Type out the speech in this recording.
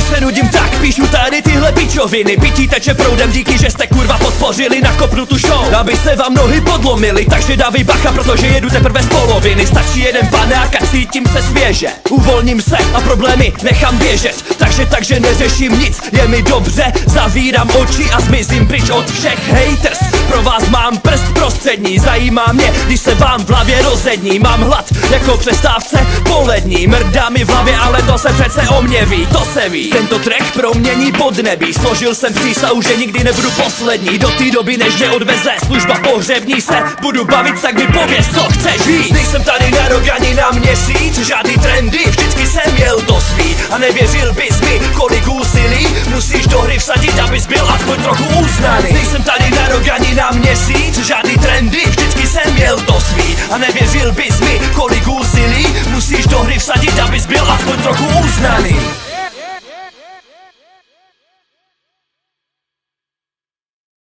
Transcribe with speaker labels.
Speaker 1: se nudím, tak píšu tady tyhle pičoviny. Pití teče proudem, díky, že jste kurva podpořili, nakopnu tu show, aby se vám nohy podlomily. Takže dávej bacha, protože jedu teprve z poloviny. Stačí jeden panák a cítím se svěže. Uvolním se a problémy nechám běžet. Takže neřeším nic, je mi dobře. Zavírám oči a zmizím pryč od všech haters. Pro vás mám prst prostřední, zajímá mě, když se vám v hlavě rozední. Mám hlad jako přestávce polední. Mrdá mi v hlavě, ale to se přece o mě ví, to se ví. Tento track promění podnebí. Složil jsem přísahu, že nikdy nebudu poslední. Do té doby, než mě odveze služba pohřební, se budu bavit, tak mi pověz, co chceš víc. Nejsem tady na rok ani na měsíc, žádný trendy, vždycky jsem měl to svý. A nevěřil bys mi, kolik úsilí musíš do hry vsadit, abys byl aspoň trochu uznaný. Nejsem tady na rok ani na měsíc, žádný trendy, vždycky jsem měl to svý. A nevěřil bys mi, kolik úsilí musíš do hry vsadit, abys byl aspoň trochu